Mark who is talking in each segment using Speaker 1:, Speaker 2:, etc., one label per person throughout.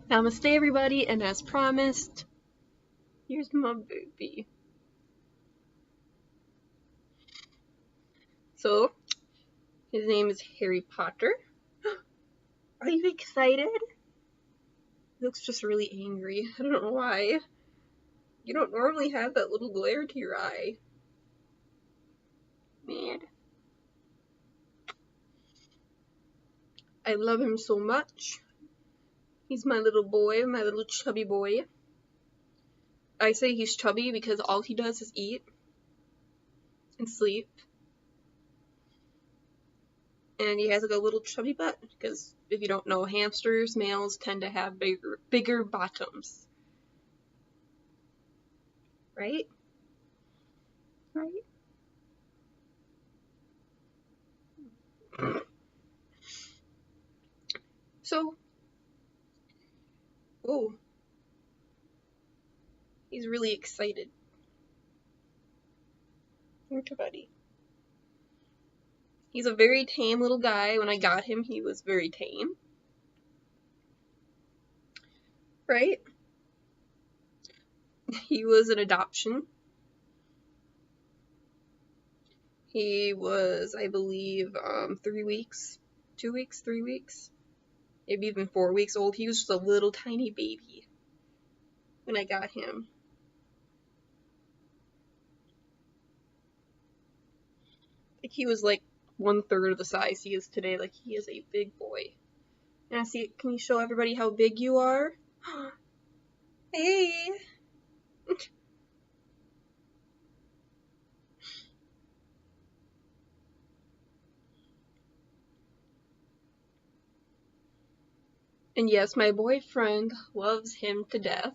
Speaker 1: Namaste everybody, and as promised, here's my baby. So, his name is Harry Potter. Are you excited? He looks just really angry. I don't know why. You don't normally have that little glare to your eye. Man. I love him so much. He's my little boy, my little chubby boy. I say he's chubby because all he does is eat and sleep. And he has like a little chubby butt, because if you don't know, hamsters, males tend to have bigger bottoms. Right? Right? So, oh, he's really excited. Look at buddy. He's a very tame little guy. When I got him, he was very tame. Right? He was an adoption. He was, I believe, 3 weeks, 2 weeks, 3 weeks, maybe even 4 weeks old. He was just a little tiny baby when I got him. Like, he was like 1/3 of the size he is today. Like, he is a big boy. And I see, can you show everybody how big you are? Hey! And yes, my boyfriend loves him to death.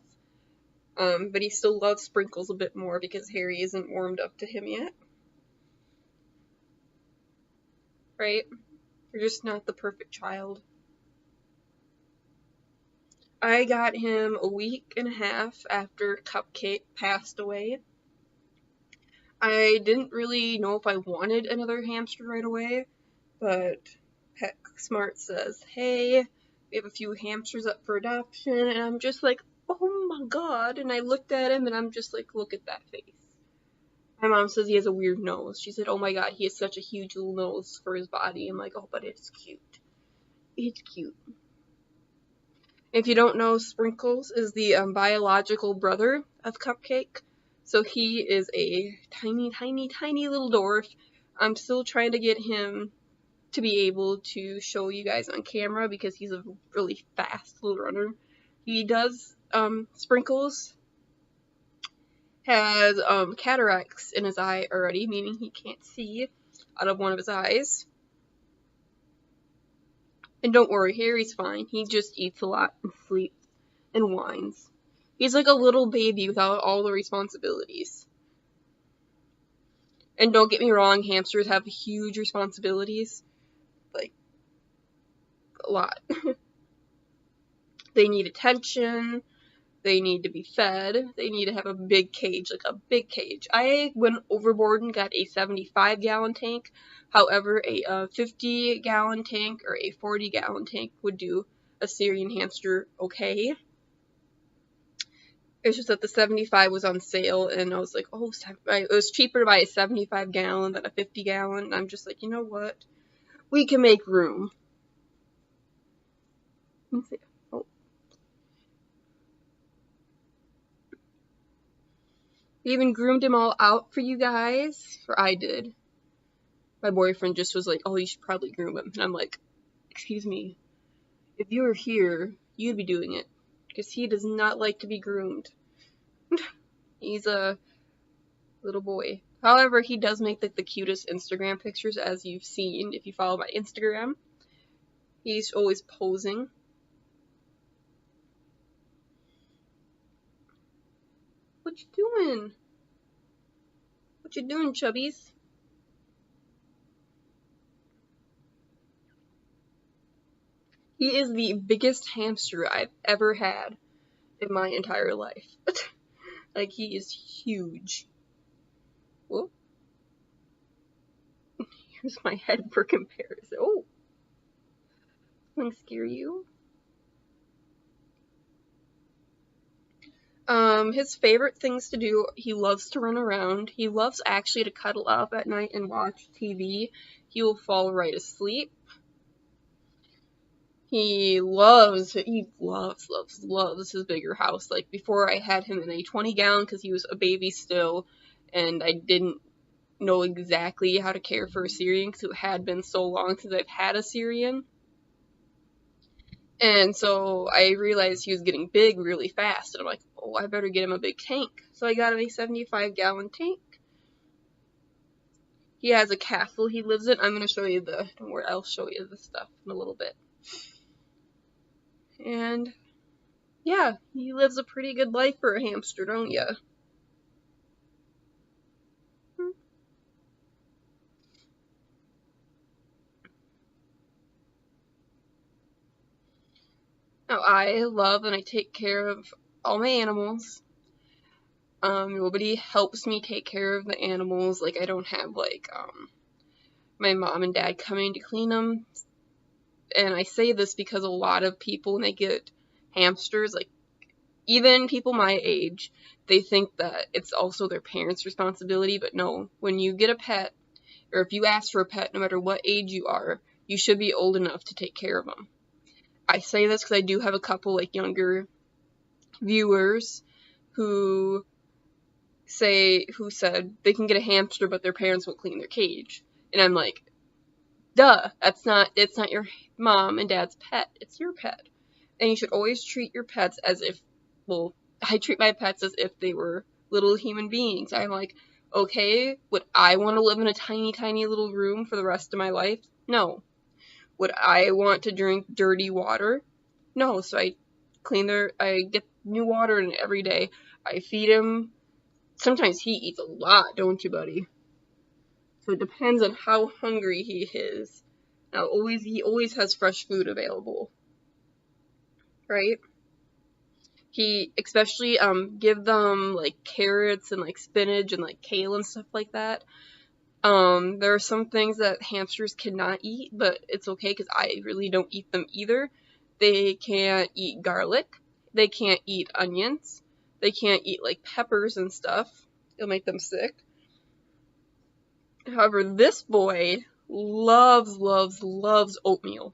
Speaker 1: But he still loves Sprinkles a bit more because Harry isn't warmed up to him yet. Right? You're just not the perfect child. I got him a week and a half after Cupcake passed away. I didn't really know if I wanted another hamster right away, but PetSmart says, hey, we have a few hamsters up for adoption, and I'm just like, oh my god, and I looked at him and I'm just like, look at that face. My mom says he has a weird nose. She said, oh my god, he has such a huge little nose for his body. I'm like, oh, but it's cute. It's cute. If you don't know, Sprinkles is the biological brother of Cupcake. So he is a tiny, tiny, tiny little dwarf. I'm still trying to get him to be able to show you guys on camera because he's a really fast little runner. He does, Sprinkles has cataracts in his eye already, meaning he can't see out of one of his eyes. And don't worry, Harry's fine. He just eats a lot and sleeps and whines. He's like a little baby without all the responsibilities. And don't get me wrong, hamsters have huge responsibilities. Like, a lot. They need attention. They need to be fed. They need to have a big cage, like a big cage. I went overboard and got a 75-gallon tank. However, a 50-gallon tank or a 40-gallon tank would do a Syrian hamster okay. It's just that the 75 was on sale, and I was like, oh, it was cheaper to buy a 75-gallon than a 50-gallon. And I'm just like, you know what? We can make room. Let me see. Oh. We even groomed him all out for you guys, or I did. My boyfriend just was like, oh, you should probably groom him. And I'm like, excuse me, if you were here, you'd be doing it. Because he does not like to be groomed. He's a little boy. However, he does make like the cutest Instagram pictures, as you've seen if you follow my Instagram. He's always posing. What you doing? What you doing, chubbies? He is the biggest hamster I've ever had in my entire life. Like, he is huge. Whoa. Here's my head for comparison. Oh. Doesn't scare you? His favorite things to do, he loves to run around. He loves actually to cuddle up at night and watch TV. He will fall right asleep. He loves his bigger house. Like, before I had him in a 20-gallon because he was a baby still, and I didn't know exactly how to care for a Syrian because it had been so long since I've had a Syrian. And so I realized he was getting big really fast, and I'm like, oh, I better get him a big tank. So I got him a 75-gallon tank. He has a castle he lives in. I'm going to show you I'll show you the stuff in a little bit. And yeah, he lives a pretty good life for a hamster, don't ya? Now, I love and I take care of all my animals. Nobody helps me take care of the animals. Like, I don't have, like, my mom and dad coming to clean them. And I say this because a lot of people, when they get hamsters, like, even people my age, they think that it's also their parents' responsibility. But no, when you get a pet, or if you ask for a pet, no matter what age you are, you should be old enough to take care of them. I say this because I do have a couple, like, younger viewers who said they can get a hamster but their parents won't clean their cage. And I'm like, duh, it's not your mom and dad's pet, it's your pet. And you should always treat your pets as if, well, I treat my pets as if they were little human beings. I'm like, okay, would I want to live in a tiny, tiny little room for the rest of my life? No. Would I want to drink dirty water? No. So I get new water in every day. I feed him. Sometimes he eats a lot, don't you, buddy? So it depends on how hungry he is. Now, he always has fresh food available, right? He especially give them like carrots and like spinach and like kale and stuff like that. There are some things that hamsters cannot eat, but it's okay because I really don't eat them either. They can't eat garlic. They can't eat onions. They can't eat like peppers and stuff. It'll make them sick. However, this boy loves oatmeal.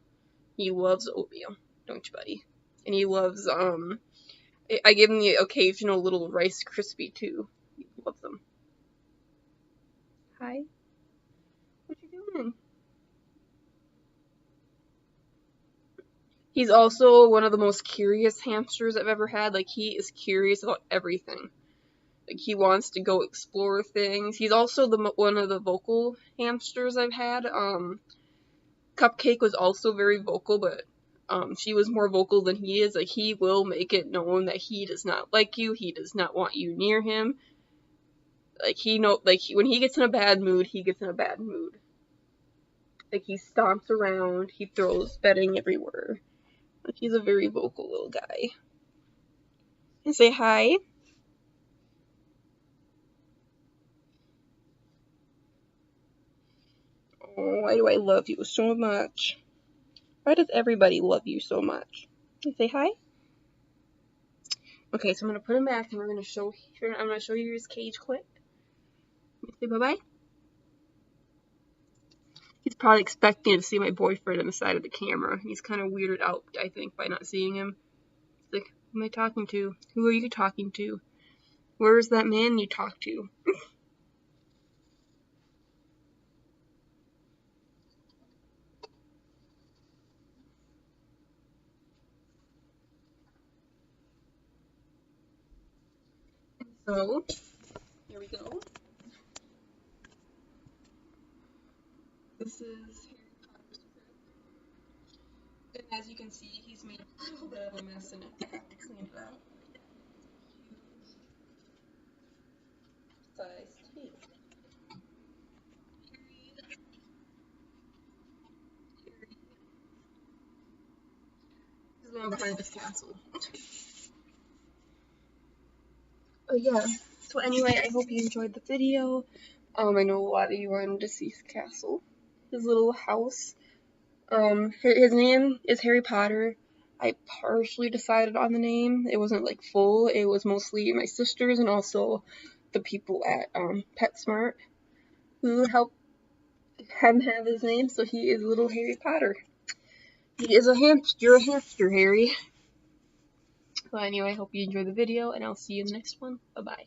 Speaker 1: He loves oatmeal, don't you, buddy? And he loves, I give him the occasional little Rice Krispie, too. He loves them. Hi. What you doing? He's also one of the most curious hamsters I've ever had. Like, he is curious about everything. Like, he wants to go explore things. He's also one of the vocal hamsters I've had. Cupcake was also very vocal, but she was more vocal than he is. Like, he will make it known that he does not like you. He does not want you near him. Like, when he gets in a bad mood, he gets in a bad mood. Like, he stomps around. He throws bedding everywhere. Like, he's a very vocal little guy. And say hi. Oh, why do I love you so much? Why does everybody love you so much? Can you say hi? Okay, so I'm gonna put him back, and I'm gonna show you his cage quick. Say bye-bye. He's probably expecting to see my boyfriend on the side of the camera. He's kind of weirded out, I think, by not seeing him. He's like, who am I talking to? Who are you talking to? Where's that man you talk to? So, here we go. This is Harry Potter's crib. And as you can see, he's made a little bit of a mess in it. I have to clean it out. Size 2. This is the one behind this castle. Oh yeah. So anyway, I hope you enjoyed the video. I know a lot of you wanted to see his castle, his little house. His name is Harry Potter. I partially decided on the name. It wasn't like full. It was mostly my sisters and also the people at PetSmart who helped him have his name. So he is little Harry Potter. He is a hamster. You're a hamster, Harry. Well, anyway, I hope you enjoyed the video, and I'll see you in the next one. Bye-bye.